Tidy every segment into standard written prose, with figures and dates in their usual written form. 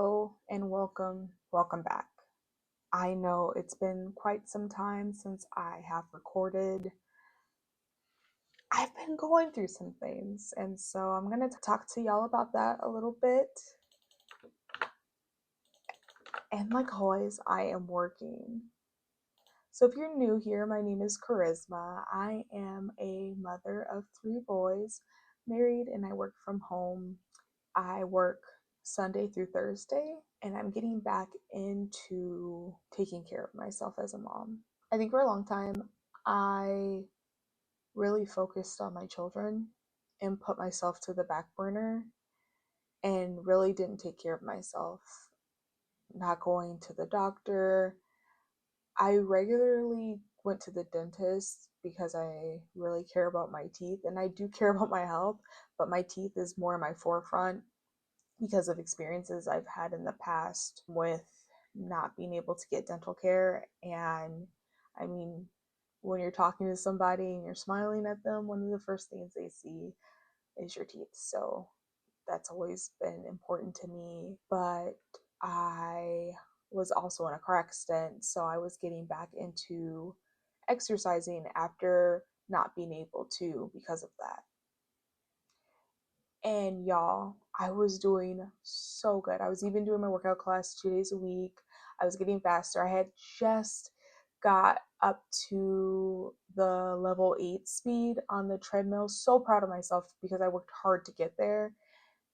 Hello and welcome back. I know it's been quite some time since I have recorded. I've been going through some things, and so I'm going to talk to y'all about that a little bit. And like always, I am working. So if you're new here, my name is Charisma. I am a mother of 3 boys, married, and I work from home. I work Sunday through Thursday, and I'm getting back into taking care of myself as a mom. I think for a long time, I really focused on my children and put myself to the back burner and really didn't take care of myself. Not going to the doctor. I regularly went to the dentist because I really care about my teeth, and I do care about my health, but my teeth is more in my forefront because of experiences I've had in the past with not being able to get dental care. And I mean, when you're talking to somebody and you're smiling at them, one of the first things they see is your teeth. So that's always been important to me. But I was also in a car accident, so I was getting back into exercising after not being able to because of that. And y'all, I was doing so good. I was even doing my workout class 2 days a week. I was getting faster. I had just got up to the level 8 speed on the treadmill. So proud of myself because I worked hard to get there.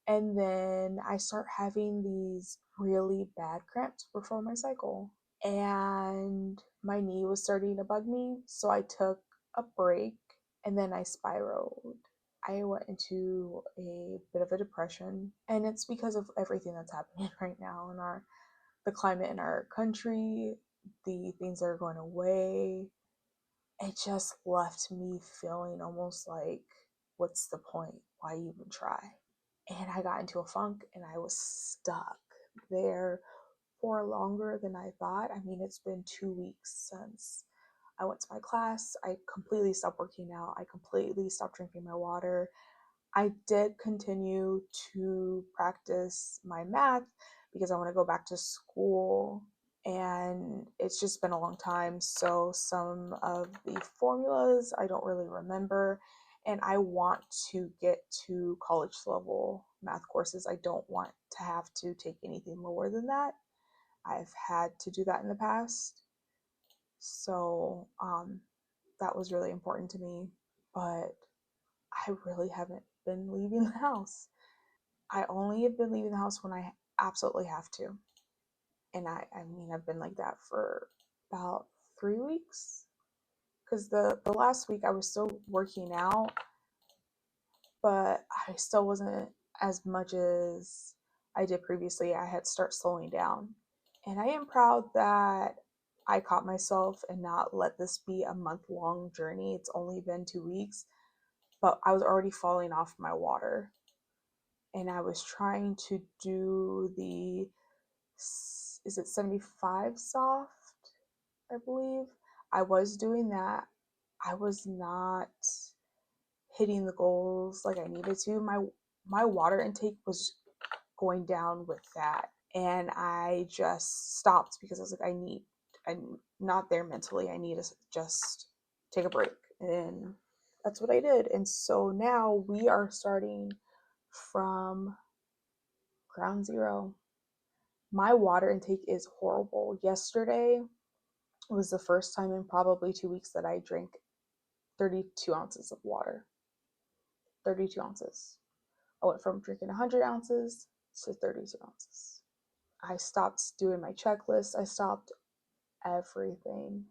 And then I start having these really bad cramps before my cycle. And my knee was starting to bug me. So I took a break and then I spiraled. I went into a bit of a depression, and it's because of everything that's happening right now in the climate in our country, the things that are going away. It just left me feeling almost like, what's the point? Why even try? And I got into a funk and I was stuck there for longer than I thought. I mean, it's been 2 weeks since I went to my class. I completely stopped working out. I completely stopped drinking my water. I did continue to practice my math because I want to go back to school, and it's just been a long time. So some of the formulas I don't really remember, and I want to get to college level math courses. I don't want to have to take anything lower than that. I've had to do that in the past. So that was really important to me, but I really haven't been leaving the house. I only have been leaving the house when I absolutely have to. And I mean, I've been like that for about 3 weeks. Because the last week I was still working out, but I still wasn't as much as I did previously. I had start slowing down. And I am proud that I caught myself and not let this be a month-long journey. It's only been 2 weeks, but I was already falling off my water. And I was trying to do is it 75 soft, I believe. I was doing that. I was not hitting the goals like I needed to. My water intake was going down with that, and I just stopped because I was like, I'm not there mentally. I need to just take a break, and that's what I did. And so now we are starting from ground zero. My water intake is horrible. Yesterday was the first time in probably 2 weeks that I drank 32 ounces of water. 32 ounces. I went from drinking 100 ounces to 32 ounces. I stopped doing my checklist. I stopped everything.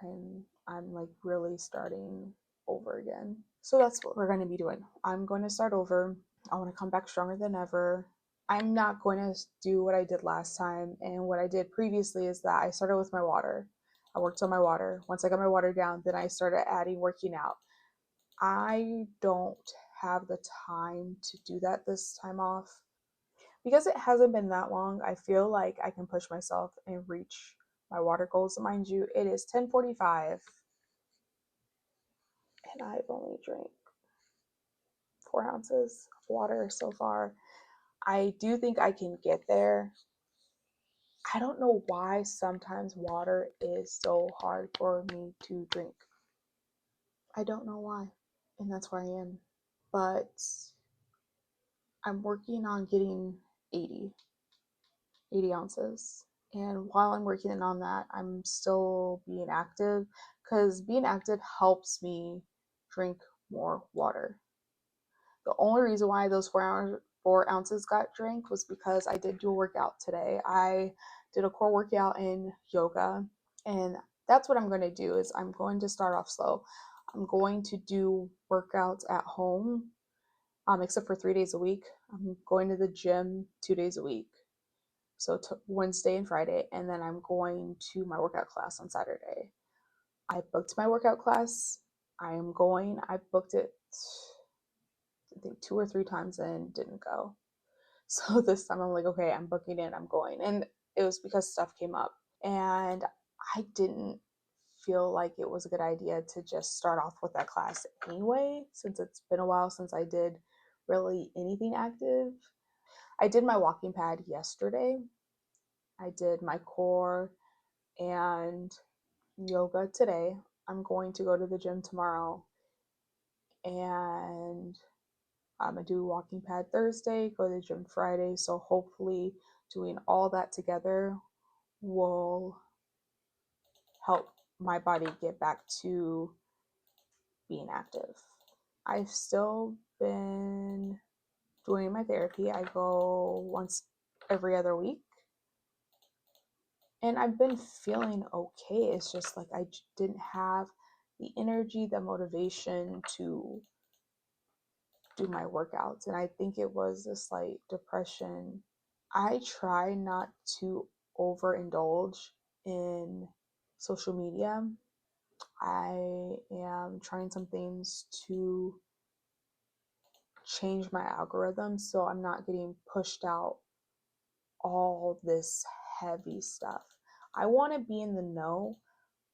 And I'm like really starting over again. So that's what we're going to be doing. I'm going to start over. I want to come back stronger than ever. I'm not going to do what I did last time. And what I did previously is that I started with my water. I worked on my water. Once I got my water down, then I started adding working out. I don't have the time to do that this time off. Because it hasn't been that long, I feel like I can push myself and reach my water goals. Mind you, it is 10:45 and I've only drank 4 ounces of water so far. I do think I can get there. I don't know why sometimes water is so hard for me to drink. I don't know why. And that's where I am. But I'm working on getting 80, 80 ounces. And while I'm working on that, I'm still being active because being active helps me drink more water. The only reason why those 4 ounces got drank was because I did do a workout today. I did a core workout in yoga, and that's what I'm going to do. Is I'm going to start off slow. I'm going to do workouts at home, except for 3 days a week. I'm going to the gym 2 days a week, so Wednesday and Friday, and then I'm going to my workout class on Saturday. I booked my workout class. I am going. I booked it, I think, 2 or 3 times and didn't go. So this time I'm like, okay, I'm booking it, I'm going. And it was because stuff came up. And I didn't feel like it was a good idea to just start off with that class anyway, since it's been a while since I did really anything active. I did my walking pad yesterday. I did my core and yoga today. I'm going to go to the gym tomorrow, and I'm gonna do walking pad Thursday, go to the gym Friday. So hopefully doing all that together will help my body get back to being active. I've still been doing my therapy. I go once every other week, and I've been feeling okay. It's just like I didn't have the energy, the motivation to do my workouts. And I think it was a slight depression. I try not to overindulge in social media. I am trying some things to change my algorithm so I'm not getting pushed out all this heavy stuff. I want to be in the know,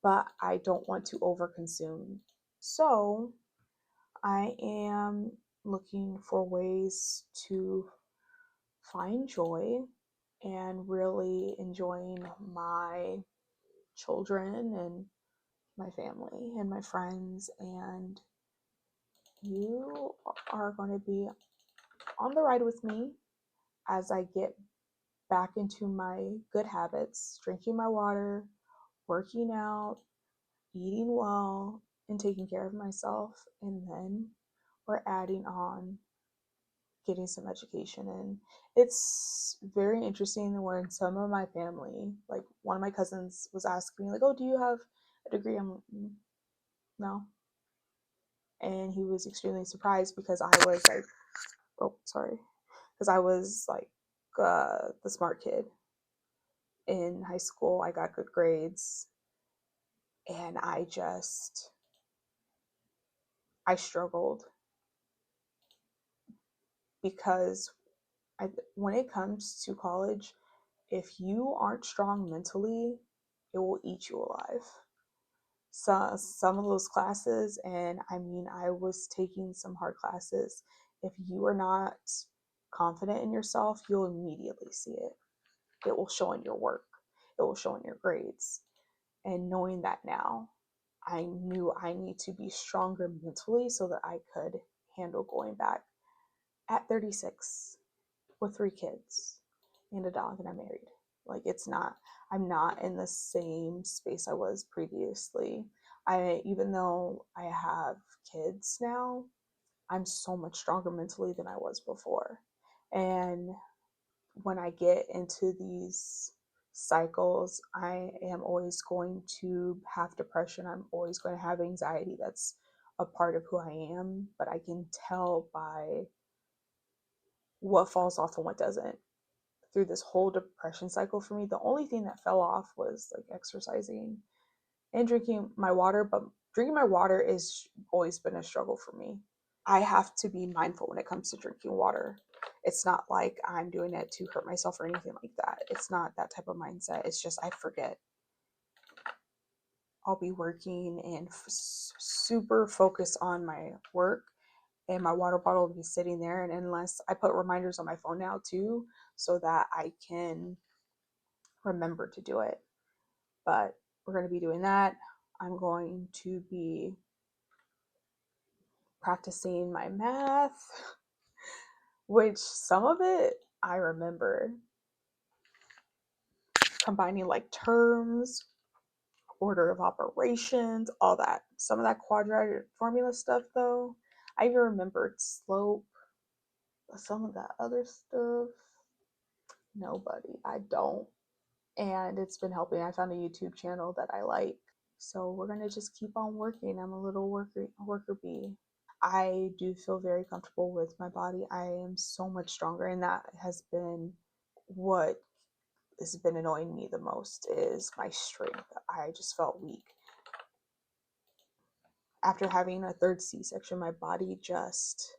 but I don't want to overconsume. So I am looking for ways to find joy and really enjoying my children and my family and my friends. And you are going to be on the ride with me as I get back into my good habits, drinking my water, working out, eating well, and taking care of myself. And then we're adding on getting some education in. It's very interesting when some of my family, like one of my cousins, was asking me, like, "Oh, do you have a degree?" I'm like, no. And he was extremely surprised because I was like, oh, sorry, because I was like the smart kid in high school. I got good grades, and I struggled because when it comes to college, if you aren't strong mentally, it will eat you alive. So some of those classes, and I mean, I was taking some hard classes. If you are not confident in yourself, you'll immediately see it. It will show in your work. It will show in your grades. And knowing that now, I knew I need to be stronger mentally so that I could handle going back at 36 with 3 kids and a dog, and I'm married. Like, I'm not in the same space I was previously. Even though I have kids now, I'm so much stronger mentally than I was before. And when I get into these cycles, I am always going to have depression. I'm always going to have anxiety. That's a part of who I am, but I can tell by what falls off and what doesn't. Through this whole depression cycle for me, the only thing that fell off was like exercising and drinking my water. But drinking my water is always been a struggle for me. I have to be mindful when it comes to drinking water. It's not like I'm doing it to hurt myself or anything like that. It's not that type of mindset. It's just I forget. I'll be working and super focused on my work, and my water bottle will be sitting there. And unless I put reminders on my phone now too, so that I can remember to do it. But we're going to be doing that. I'm going to be practicing my math, which some of it I remember. Combining like terms, order of operations, all that. Some of that quadratic formula stuff though, I even remembered slope, but some of that other stuff, nobody. I don't. And it's been helping. I found a YouTube channel that I like. So we're gonna just keep on working. I'm a little worker bee. I do feel very comfortable with my body. I am so much stronger, and that has been what has been annoying me the most is my strength. I just felt weak. After having a third C-section, my body just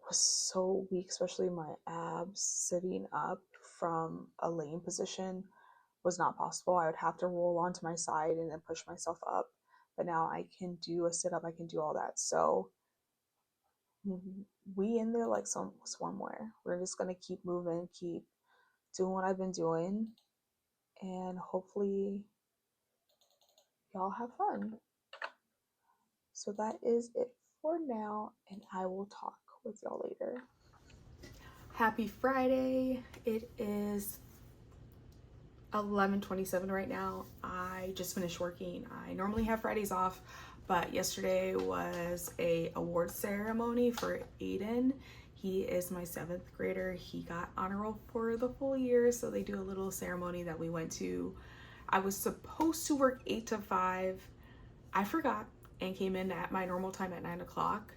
was so weak, especially my abs. Sitting up from a laying position was not possible. I would have to roll onto my side and then push myself up. But now I can do a sit up, I can do all that. So we in there like some swimwear. We're just gonna keep moving, keep doing what I've been doing, and hopefully y'all have fun. So that is it for now, and I will talk with y'all later. Happy Friday. It is 11:27 right now. I just finished working. I normally have Fridays off, but yesterday was a award ceremony for Aiden. He is my 7th grader. He got honor roll for the full year, so they do a little ceremony that we went to. I was supposed to work 8 to 5. I forgot and came in at my normal time at 9 o'clock.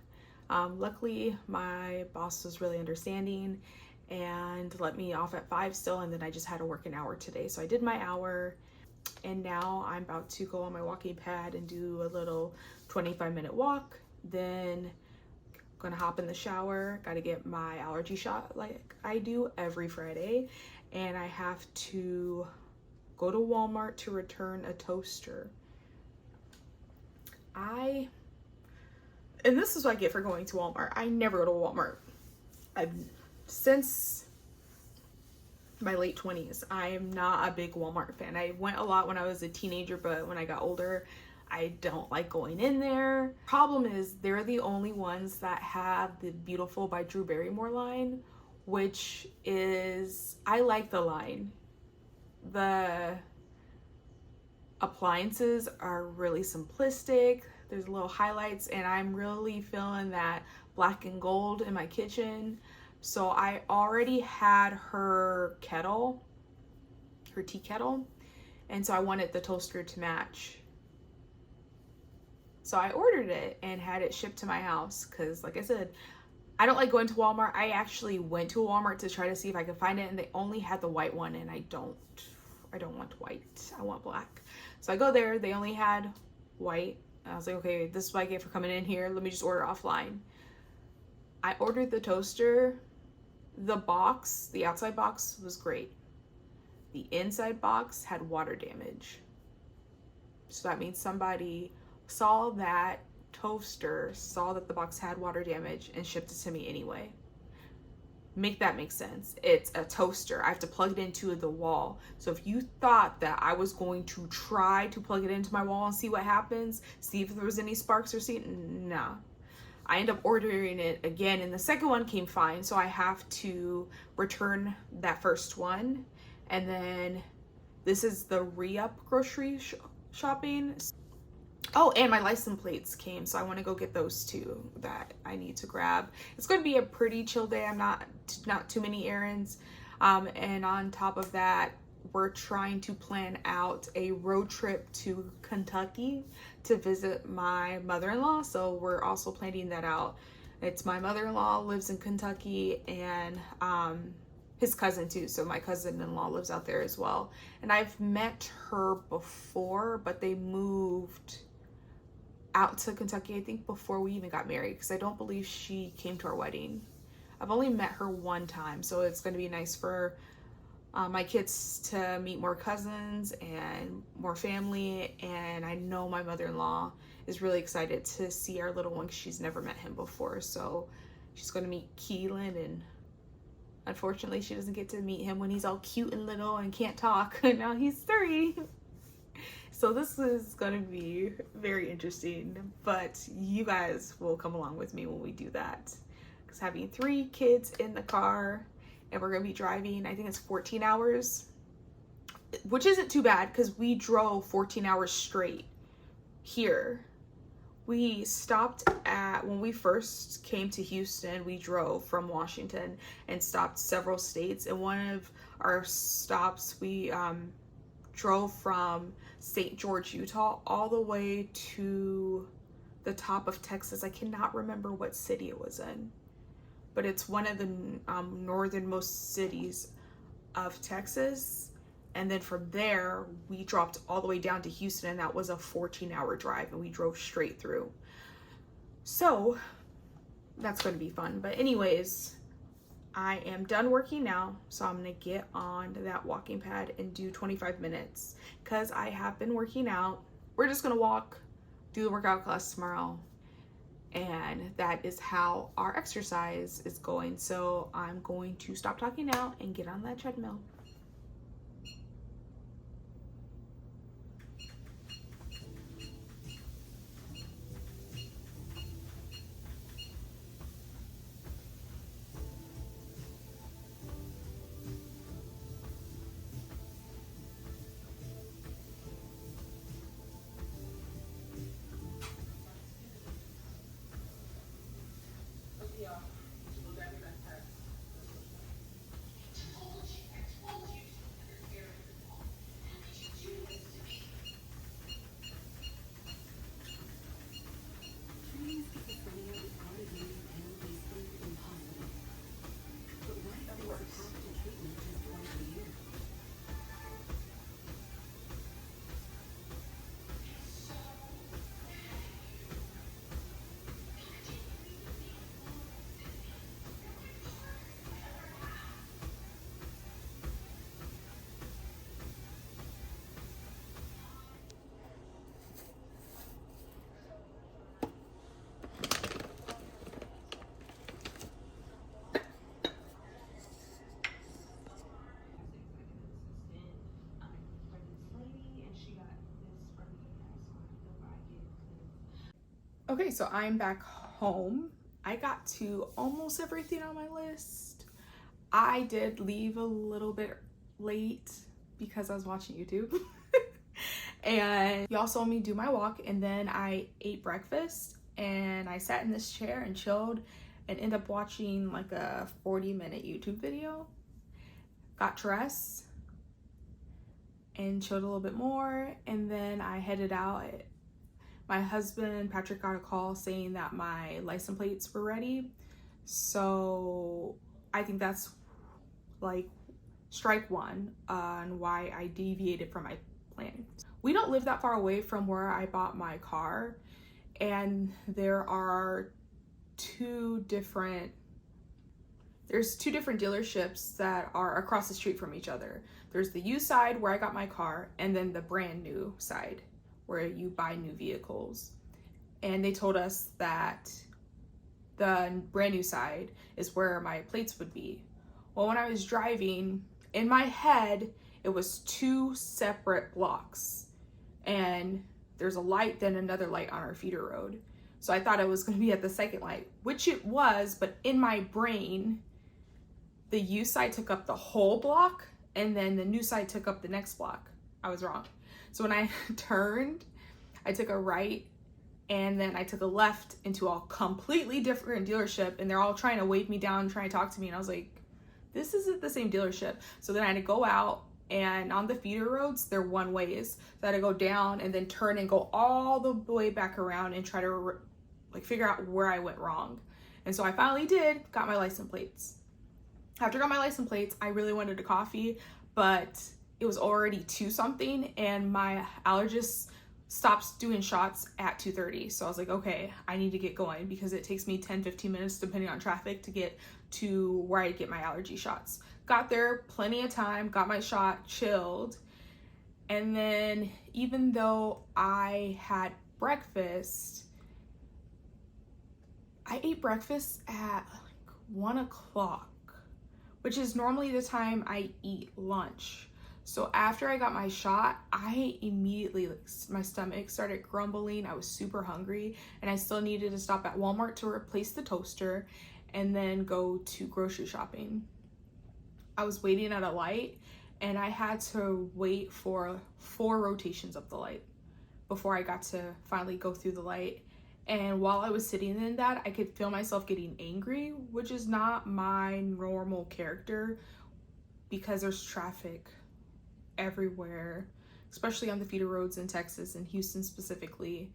Luckily, my boss was really understanding and let me off at 5 still, and then I just had to work an hour today. So I did my hour, and now I'm about to go on my walking pad and do a little 25-minute walk. Then gonna hop in the shower, gotta get my allergy shot like I do every Friday, and I have to go to Walmart to return a toaster. And this is what I get for going to Walmart. I never go to Walmart. Since my late 20s, I am not a big Walmart fan. I went a lot when I was a teenager, but when I got older, I don't like going in there. Problem is, they're the only ones that have the Beautiful by Drew Barrymore line, which is, I like the line. The appliances are really simplistic. There's little highlights, and I'm really feeling that black and gold in my kitchen. So I already had her kettle, her tea kettle, and so I wanted the toaster to match. So I ordered it and had it shipped to my house because, like I said, I don't like going to Walmart. I actually went to a Walmart to try to see if I could find it, and they only had the white one, and I don't want white. I want black. So I go there, they only had white. I was like, okay, this is what I get for coming in here. Let me just order offline. I ordered the toaster. The box, the outside box was great. The inside box had water damage. So that means somebody saw that toaster, saw that the box had water damage, and shipped it to me anyway. Make that make sense. It's a toaster. I have to plug it into the wall. So if you thought that I was going to try to plug it into my wall and see what happens, see if there was any sparks or see, nah. I end up ordering it again, and the second one came fine, so I have to return that first one. And then this is the re-up grocery shopping. Oh, and my license plates came, so I want to go get those too that I need to grab. It's going to be a pretty chill day. I'm not too many errands. And on top of that, we're trying to plan out a road trip to Kentucky to visit my mother-in-law. So we're also planning that out. It's my mother-in-law lives in Kentucky, and his cousin too. So my cousin-in-law lives out there as well. And I've met her before, but they moved out to Kentucky, I think, before we even got married, because I don't believe she came to our wedding. I've only met her one time, so it's going to be nice for my kids to meet more cousins and more family, and I know my mother-in-law is really excited to see our little one because she's never met him before. So she's going to meet Keelan, and unfortunately she doesn't get to meet him when he's all cute and little and can't talk. Now he's 3. So this is going to be very interesting, but you guys will come along with me when we do that, because having 3 kids in the car, and we're going to be driving, I think it's 14 hours, which isn't too bad because we drove 14 hours straight here. We stopped at, when we first came to Houston, we drove from Washington and stopped several states. And one of our stops, we drove from St. George, Utah, all the way to the top of Texas. I cannot remember what city it was in, but it's one of the northernmost cities of Texas. And then from there, we dropped all the way down to Houston, and that was a 14-hour drive, and we drove straight through. So that's going to be fun. But anyways, I am done working now, so I'm going to get on that walking pad and do 25 minutes because I have been working out. We're just going to walk, do the workout class tomorrow, and that is how our exercise is going. So I'm going to stop talking now and get on that treadmill. Okay, so I'm back home. I got to almost everything on my list. I did leave a little bit late because I was watching YouTube. And y'all saw me do my walk, and then I ate breakfast and I sat in this chair and chilled and ended up watching like a 40-minute YouTube video. Got dressed and chilled a little bit more, and then I headed out. My husband, Patrick, got a call saying that my license plates were ready. So I think that's like strike one on why I deviated from my plan. We don't live that far away from where I bought my car, and there's two different dealerships that are across the street from each other. There's the used side where I got my car, and then the brand new side where you buy new vehicles. And they told us that the brand new side is where my plates would be. Well, when I was driving, in my head, it was 2 separate blocks. And there's a light, then another light on our feeder road. So I thought it was gonna be at the second light, which it was, but in my brain, the used side took up the whole block, and then the new side took up the next block. I was wrong. So when I turned, I took a right, and then I took a left into a completely different dealership, and they're all trying to wave me down, trying to talk to me, and I was like, this isn't the same dealership. So then I had to go out, and on the feeder roads, they're one ways. So I had to go down and then turn and go all the way back around and try to figure out where I went wrong. And so I finally got my license plates. After I got my license plates, I really wanted a coffee, but it was already 2 something, and my allergist stops doing shots at 2:30. So I was like, okay, I need to get going because it takes me 10-15 minutes depending on traffic to get to where I get my allergy shots. Got there, plenty of time, got my shot, chilled. And then even though I had breakfast, I ate breakfast at like 1 o'clock, which is normally the time I eat lunch. So after I got my shot, I immediately, like, my stomach started grumbling. I was super hungry, and I still needed to stop at Walmart to replace the toaster and then go to grocery shopping. I was waiting at a light, and I had to wait for 4 rotations of the light before I got to finally go through the light. And while I was sitting in that, I could feel myself getting angry, which is not my normal character because there's traffic everywhere, especially on the feeder roads in Texas and Houston specifically.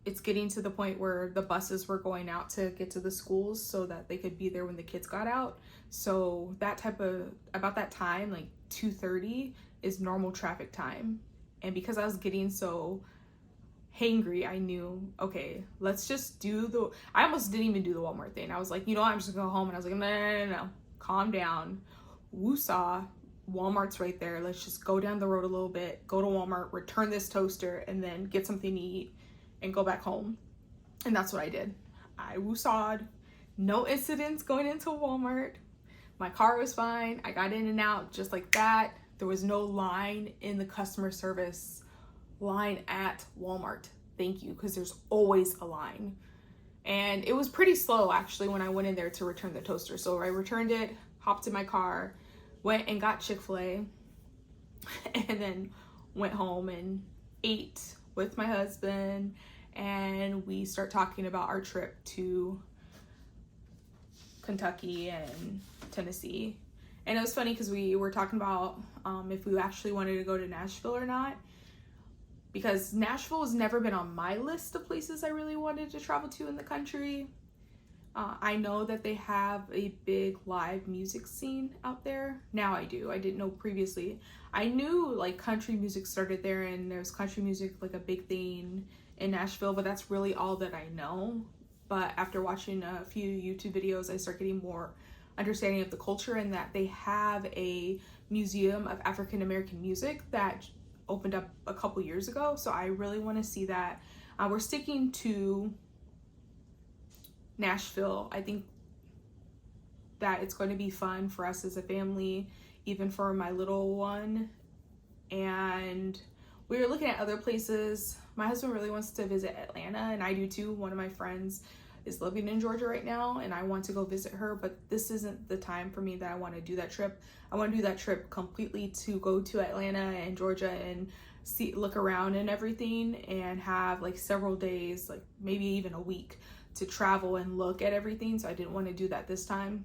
It's getting to the point where the buses were going out to get to the schools so that they could be there when the kids got out. So about that time, like 2:30 is normal traffic time. And because I was getting so hangry, I knew, okay, let's just I almost didn't even do the Walmart thing. I was like, you know what, I'm just gonna go home. And I was like, no, calm down. Woosah, Walmart's right there. Let's just go down the road a little bit, go to Walmart, return this toaster, and then get something to eat and go back home. And that's what I did. I woosawed. No incidents going into Walmart. My car was fine. I got in and out just like that. There was no line in the customer service line at Walmart. Thank you, because there's always a line. And it was pretty slow actually when I went in there to return the toaster. So I returned it, hopped in my car, went and got Chick-fil-A, and then went home and ate with my husband, and we start talking about our trip to Kentucky and Tennessee. And it was funny because we were talking about if we actually wanted to go to Nashville or not, because Nashville has never been on my list of places I really wanted to travel to in the country. I know that they have a big live music scene out there. Now I do. I didn't know previously. I knew like country music started there, and there's country music like a big thing in Nashville, but that's really all that I know. But after watching a few YouTube videos, I start getting more understanding of the culture, and that they have a museum of African American music that opened up a couple years ago. So I really want to see that. We're sticking to Nashville. I think that it's going to be fun for us as a family, even for my little one. And we were looking at other places. My husband really wants to visit Atlanta, and I do too. One of my friends is living in Georgia right now, and I want to go visit her, but this isn't the time for me that I want to do that trip. I want to do that trip completely to go to Atlanta and Georgia and look around and everything, and have like several days, like maybe even a week, to travel and look at everything. So I didn't want to do that this time.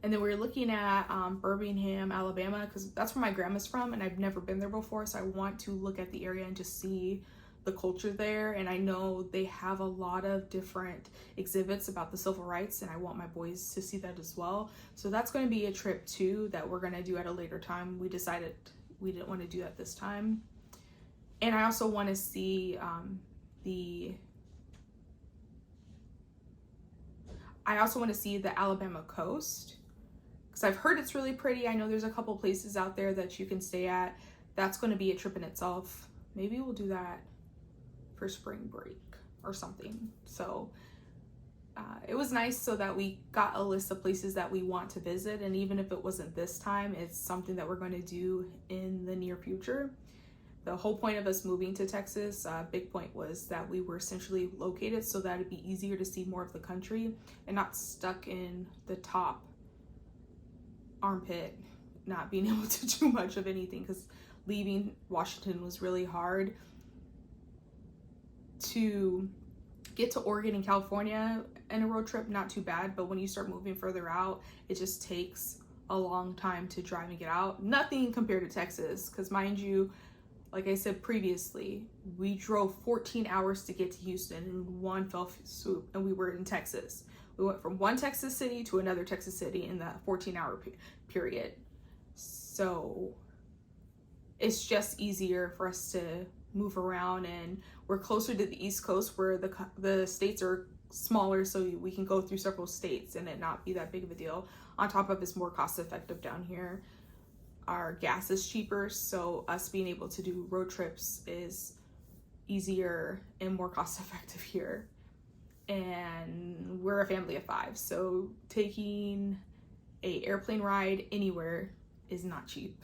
And then we were looking at Birmingham, Alabama, because that's where my grandma's from, and I've never been there before. So I want to look at the area and just see the culture there. And I know they have a lot of different exhibits about the civil rights, and I want my boys to see that as well. So that's going to be a trip too that we're going to do at a later time. We decided we didn't want to do that this time. And I also want to see the Alabama coast, because I've heard it's really pretty. I know there's a couple places out there that you can stay at. That's going to be a trip in itself. Maybe we'll do that for spring break or something. So it was nice so that we got a list of places that we want to visit, and even if it wasn't this time, it's something that we're going to do in the near future. The whole point of us moving to Texas, big point, was that we were essentially located so that it'd be easier to see more of the country and not stuck in the top armpit, not being able to do much of anything, because leaving Washington was really hard. To get to Oregon and California in a road trip, not too bad, but when you start moving further out, it just takes a long time to drive and get out. Nothing compared to Texas, because mind you, like I said previously, we drove 14 hours to get to Houston in one fell swoop, and we were in Texas. We went from one Texas city to another Texas city in that 14-hour period. So it's just easier for us to move around, and we're closer to the East Coast, where the states are smaller so we can go through several states and it not be that big of a deal. On top of it's more cost effective down here. Our gas is cheaper, so us being able to do road trips is easier and more cost effective here. And we're a family of 5, so taking a airplane ride anywhere is not cheap.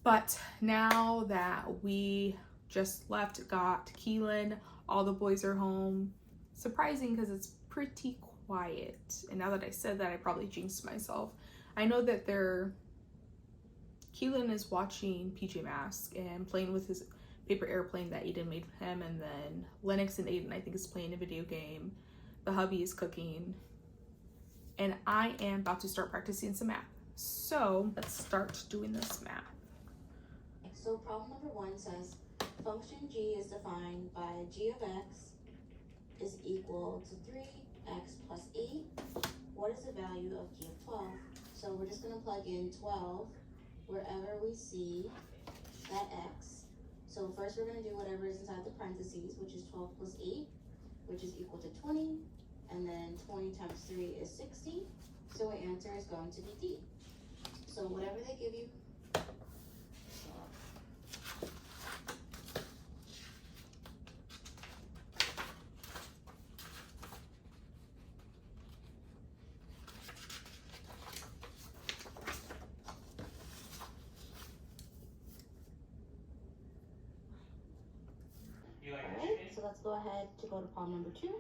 But now that we just left, got Keelan, all the boys are home. Surprising because it's pretty quiet. And now that I said that, I probably jinxed myself. I know that Keelan is watching PJ Masks and playing with his paper airplane that Aiden made for him, and then Lennox and Aiden, I think, is playing a video game. The hubby is cooking, and I am about to start practicing some math. So let's start doing this math. So problem number 1 says function g is defined by g of x is equal to 3x plus 8. What is the value of g of 12? So we're just going to plug in 12 wherever we see that x. So first we're going to do whatever is inside the parentheses, which is 12 plus 8, which is equal to 20. And then 20 times 3 is 60. So our answer is going to be D. So whatever they give you. So let's go ahead to go to problem number 2.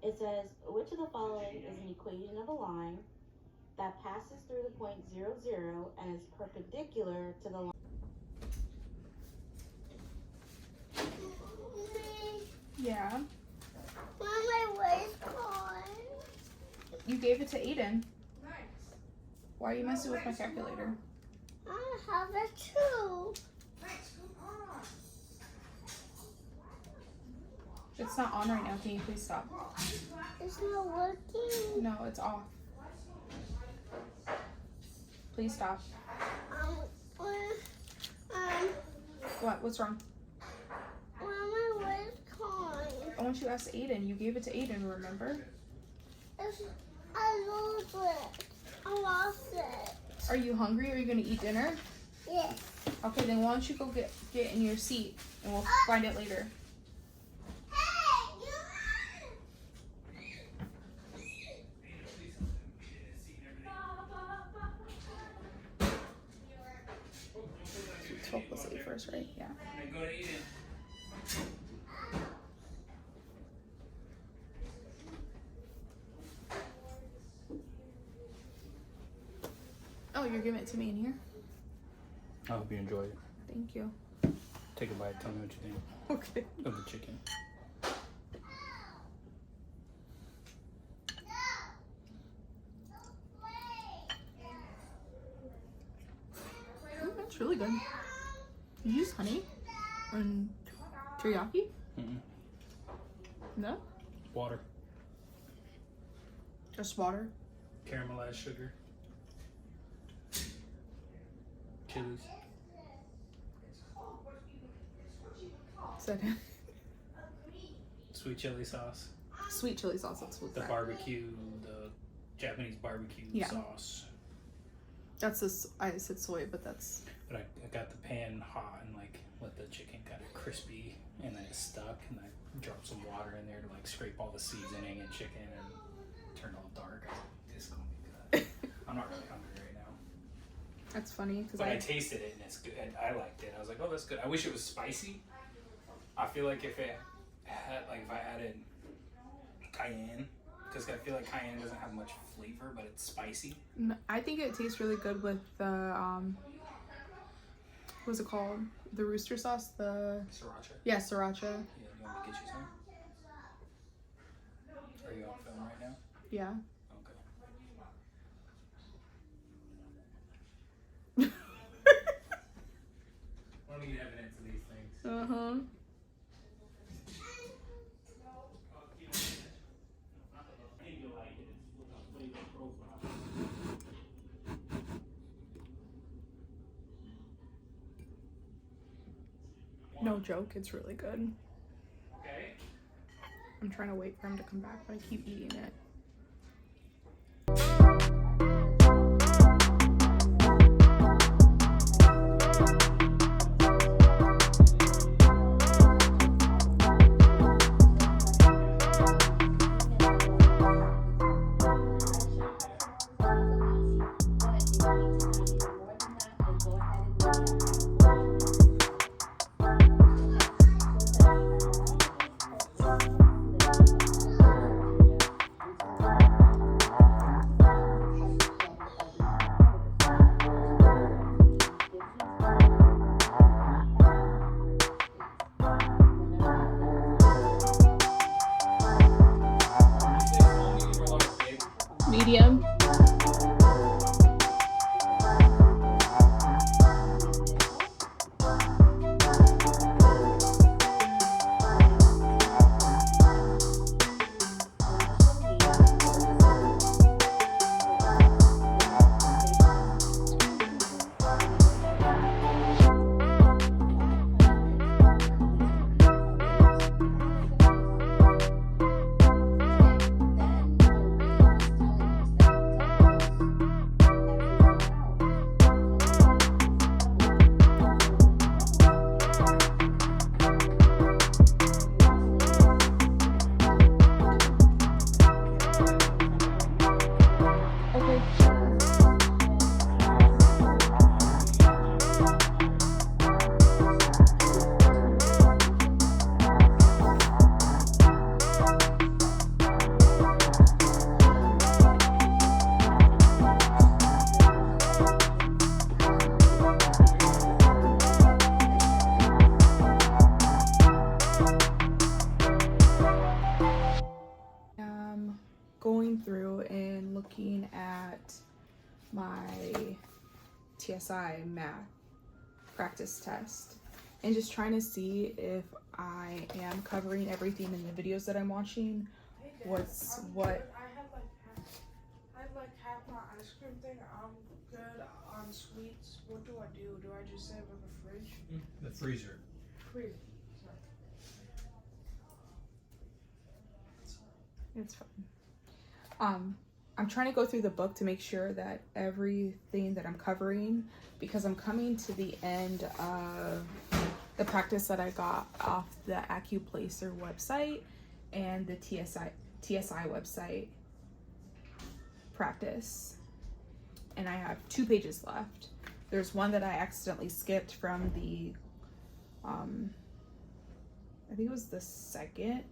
It says, which of the following is an equation of a line that passes through the point 0, 0 and is perpendicular to the line? Yeah. My waist gone. You gave it to Aiden. Why are you messing with my calculator? I have it too. It's not on right now. Can you please stop? It's not working. No, it's off. Please stop. What? What's wrong? My waist gone. I want you to ask Aiden. You gave it to Aiden, remember? I lost it. I lost it. Are you hungry? Are you going to eat dinner? Yes. Okay, then why don't you go get in your seat and we'll find it later. Plus 8 first, right? Yeah. Oh, you're giving it to me in here? I hope you enjoy it. Thank you. Take a bite. Tell me what you think Okay. of the chicken. That's really good. You use honey and teriyaki? Mm-mm. No? Water. Just water? Caramelized sugar. Chilies. Is that it? Sweet chili sauce. Sweet chili sauce. That's what The barbecue, the Japanese barbecue sauce. That's this. I said soy, but that's. But I got the pan hot and like let the chicken kind of crispy, and then it stuck, and I dropped some water in there to like scrape all the seasoning and chicken and turn it all dark. I was like, this is gonna be good. I'm not really hungry right now. That's funny because But I tasted it and it's good. I liked it. I was like, oh, that's good. I wish it was spicy. I feel like if I added cayenne, because I feel like cayenne doesn't have much flavor, but it's spicy. I think it tastes really good with the what's it called? The rooster sauce. The Sriracha. yeah, sriracha. Yeah, you want me to get you some? Are you on film right now? Yeah. Okay. Let me get evidence of these things. Uh-huh. No joke, it's really good. Okay. I'm trying to wait for him to come back, but I keep eating it. Medium. Going through and looking at my TSI math practice test and just trying to see if I am covering everything in the videos that I'm watching. What's what? I have like half my ice cream thing. I'm good on sweets. What do? Do I just save it in the fridge? The freezer. Freeze. It's fine. I'm trying to go through the book to make sure that everything that I'm covering, because I'm coming to the end of the practice that I got off the AcuPlacer website and the TSI website practice. And I have 2 pages left. There's one that I accidentally skipped from the, I think it was the second.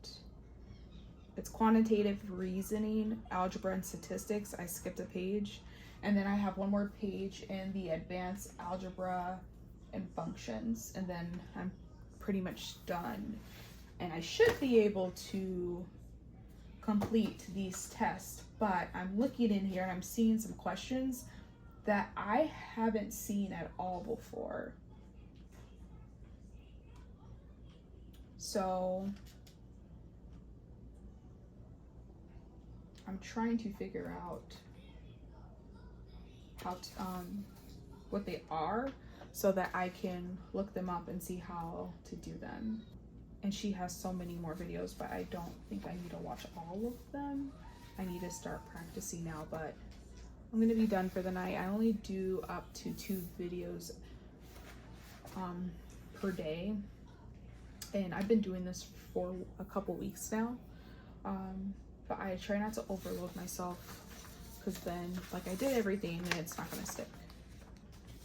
It's quantitative reasoning, algebra, and statistics. I skipped a page. And then I have one more page in the advanced algebra and functions. And then I'm pretty much done. And I should be able to complete these tests. But I'm looking in here and I'm seeing some questions that I haven't seen at all before. So I'm trying to figure out how to, what they are so that I can look them up and see how to do them. And she has so many more videos, but I don't think I need to watch all of them. I need to start practicing now, but I'm gonna be done for the night. I only do up to 2 videos per day. And I've been doing this for a couple weeks now. But I try not to overload myself, because then, like, I did everything and it's not gonna stick.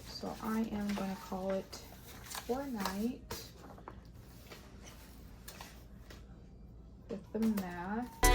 So I am gonna call it for a night with the math.